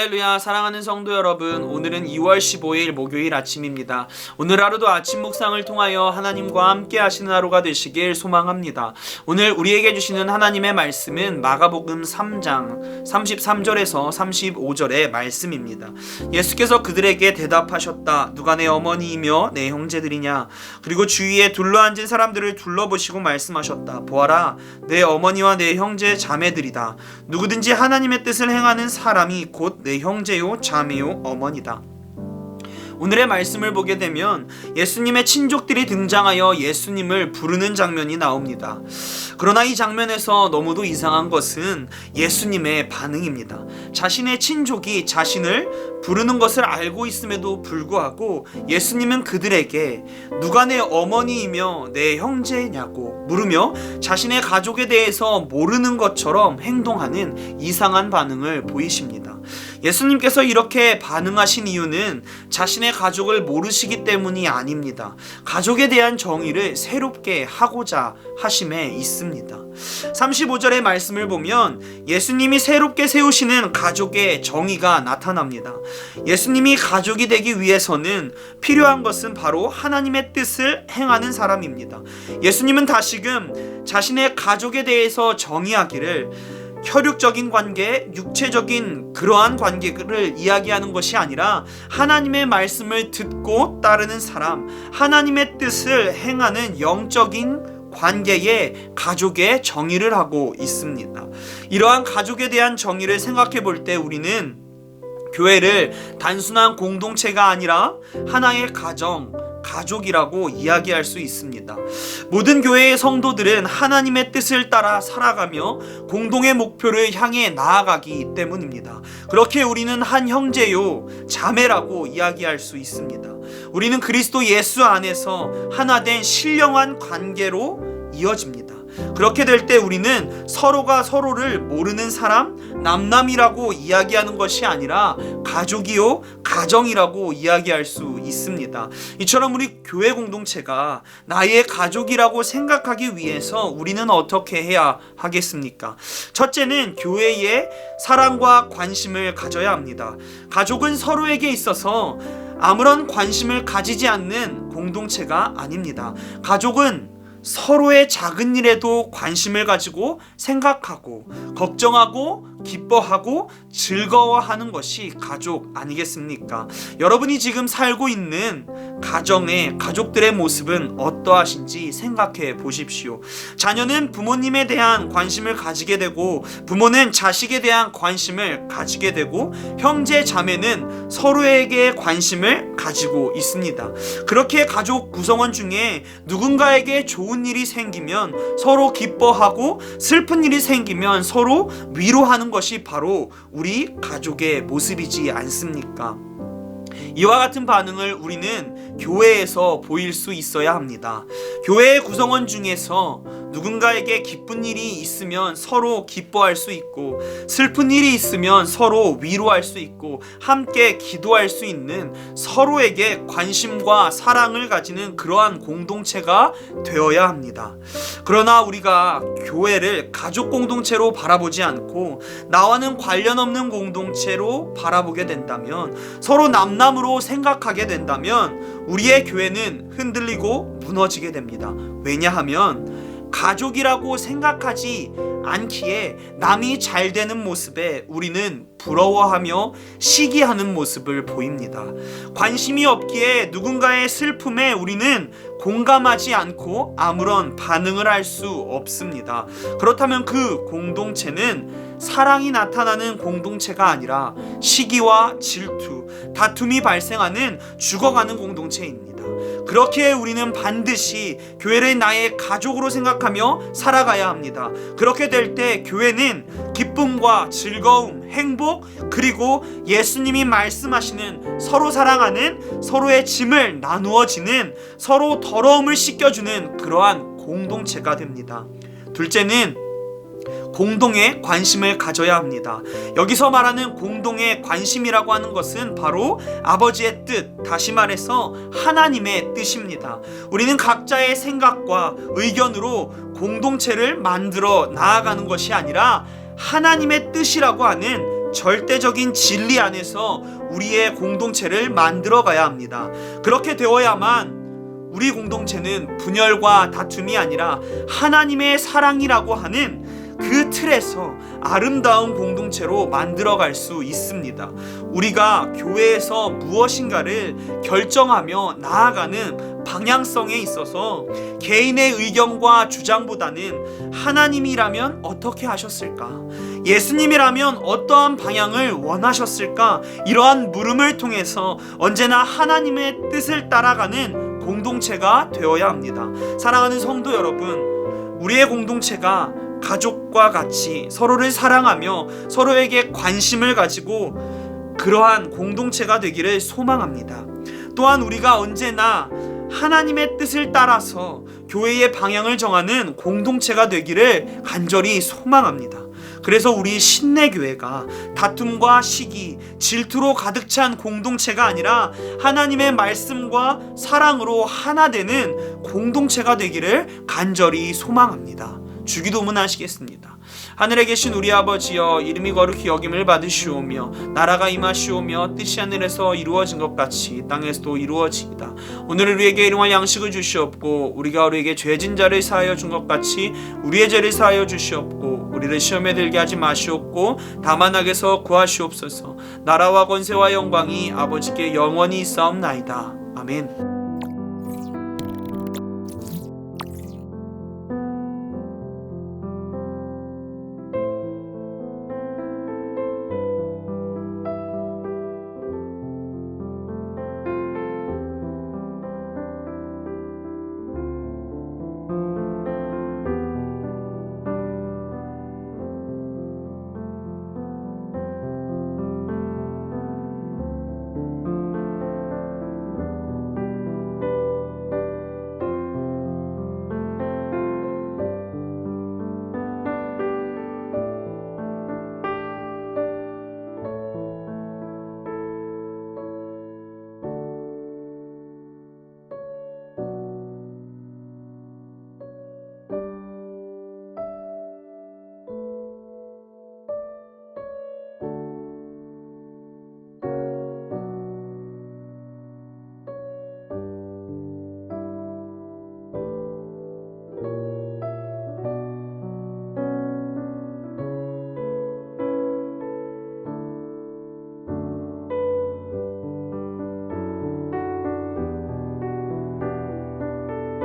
할렐루야. 사랑하는 성도 여러분, 오늘은 2월 15일 목요일 아침입니다. 오늘 하루도 아침 묵상을 통하여 하나님과 함께 하시는 하루가 되시길 소망합니다. 오늘 우리에게 주시는 하나님의 말씀은 마가복음 3장 33절에서 35절의 말씀입니다. 예수께서 그들에게 대답하셨다. 누가 내 어머니이며 내 형제들이냐? 그리고 주위에 둘러앉은 사람들을 둘러보시고 말씀하셨다. 보아라, 내 어머니와 내 형제 자매들이다. 누구든지 하나님의 뜻을 행하는 사람이 곧 내 형제요 자매요 어머니다. 오늘의 말씀을 보게 되면 예수님의 친족들이 등장하여 예수님을 부르는 장면이 나옵니다. 그러나 이 장면에서 너무도 이상한 것은 예수님의 반응입니다. 자신의 친족이 자신을 부르는 것을 알고 있음에도 불구하고 예수님은 그들에게 누가 내 어머니이며 내 형제냐고 물으며 자신의 가족에 대해서 모르는 것처럼 행동하는 이상한 반응을 보이십니다. 예수님께서 이렇게 반응하신 이유는 자신의 가족을 모르시기 때문이 아닙니다. 가족에 대한 정의를 새롭게 하고자 하심에 있습니다. 35절의 말씀을 보면 예수님이 새롭게 세우시는 가족의 정의가 나타납니다. 예수님이 가족이 되기 위해서는 필요한 것은 바로 하나님의 뜻을 행하는 사람입니다. 예수님은 다시금 자신의 가족에 대해서 정의하기를 혈육적인 관계, 육체적인 그러한 관계를 이야기하는 것이 아니라 하나님의 말씀을 듣고 따르는 사람, 하나님의 뜻을 행하는 영적인 관계의 가족의 정의를 하고 있습니다. 이러한 가족에 대한 정의를 생각해 볼 때 우리는 교회를 단순한 공동체가 아니라 하나의 가족이라고 이야기할 수 있습니다. 모든 교회의 성도들은 하나님의 뜻을 따라 살아가며 공동의 목표를 향해 나아가기 때문입니다. 그렇게 우리는 한 형제요 자매라고 이야기할 수 있습니다. 우리는 그리스도 예수 안에서 하나된 신령한 관계로 이어집니다. 그렇게 될 때 우리는 서로가 서로를 모르는 사람, 남남이라고 이야기하는 것이 아니라 가족이요 가정이라고 이야기할 수 있습니다. 이처럼 우리 교회 공동체가 나의 가족이라고 생각하기 위해서 우리는 어떻게 해야 하겠습니까? 첫째는 교회에 사랑과 관심을 가져야 합니다. 가족은 서로에게 있어서 아무런 관심을 가지지 않는 공동체가 아닙니다. 가족은 서로의 작은 일에도 관심을 가지고 생각하고 걱정하고 기뻐하고 즐거워하는 것이 가족 아니겠습니까? 여러분이 지금 살고 있는 가정의 가족들의 모습은 어떠하신지 생각해 보십시오. 자녀는 부모님에 대한 관심을 가지게 되고 부모는 자식에 대한 관심을 가지게 되고 형제 자매는 서로에게 관심을 가지고 있습니다. 그렇게 가족 구성원 중에 누군가에게 좋은 일이 생기면 서로 기뻐하고 슬픈 일이 생기면 서로 위로하는 것이 바로 우리 가족의 모습이지 않습니까? 이와 같은 반응을 우리는 교회에서 보일 수 있어야 합니다. 교회의 구성원 중에서 누군가에게 기쁜 일이 있으면 서로 기뻐할 수 있고 슬픈 일이 있으면 서로 위로할 수 있고 함께 기도할 수 있는 서로에게 관심과 사랑을 가지는 그러한 공동체가 되어야 합니다. 그러나 우리가 교회를 가족 공동체로 바라보지 않고 나와는 관련 없는 공동체로 바라보게 된다면 서로 남남으로 생각하게 된다면 우리의 교회는 흔들리고 무너지게 됩니다. 왜냐하면 가족이라고 생각하지 않기에 남이 잘 되는 모습에 우리는 부러워하며 시기하는 모습을 보입니다. 관심이 없기에 누군가의 슬픔에 우리는 공감하지 않고 아무런 반응을 할 수 없습니다. 그렇다면 그 공동체는 사랑이 나타나는 공동체가 아니라 시기와 질투, 다툼이 발생하는 죽어가는 공동체입니다. 그렇게 우리는 반드시 교회를 나의 가족으로 생각하며 살아가야 합니다. 그렇게 될 때 교회는 기쁨과 즐거움, 행복, 그리고 예수님이 말씀하시는 서로 사랑하는, 서로의 짐을 나누어지는, 서로 더러움을 씻겨주는 그러한 공동체가 됩니다. 둘째는 공동의 관심을 가져야 합니다. 여기서 말하는 공동의 관심이라고 하는 것은 바로 아버지의 뜻, 다시 말해서 하나님의 뜻입니다. 우리는 각자의 생각과 의견으로 공동체를 만들어 나아가는 것이 아니라 하나님의 뜻이라고 하는 절대적인 진리 안에서 우리의 공동체를 만들어 가야 합니다. 그렇게 되어야만 우리 공동체는 분열과 다툼이 아니라 하나님의 사랑이라고 하는 그 틀에서 아름다운 공동체로 만들어갈 수 있습니다. 우리가 교회에서 무엇인가를 결정하며 나아가는 방향성에 있어서 개인의 의견과 주장보다는 하나님이라면 어떻게 하셨을까? 예수님이라면 어떠한 방향을 원하셨을까? 이러한 물음을 통해서 언제나 하나님의 뜻을 따라가는 공동체가 되어야 합니다. 사랑하는 성도 여러분, 우리의 공동체가 가족과 같이 서로를 사랑하며 서로에게 관심을 가지고 그러한 공동체가 되기를 소망합니다. 또한 우리가 언제나 하나님의 뜻을 따라서 교회의 방향을 정하는 공동체가 되기를 간절히 소망합니다. 그래서 우리 신내교회가 다툼과 시기, 질투로 가득 찬 공동체가 아니라 하나님의 말씀과 사랑으로 하나 되는 공동체가 되기를 간절히 소망합니다. 주기도문 하시겠습니다. 하늘에 계신 우리 아버지여, 이름이 거룩히 여김을 받으시오며 나라가 임하시오며 뜻이 하늘에서 이루어진 것 같이 땅에서도 이루어지이다. 오늘 우리에게 일용할 양식을 주시옵고 우리가 우리에게 죄진 자를 사하여 준 것 같이 우리의 죄를 사하여 주시옵고 우리를 시험에 들게 하지 마시옵고 다만 악에서 구하시옵소서. 나라와 권세와 영광이 아버지께 영원히 있사옵나이다. 아멘.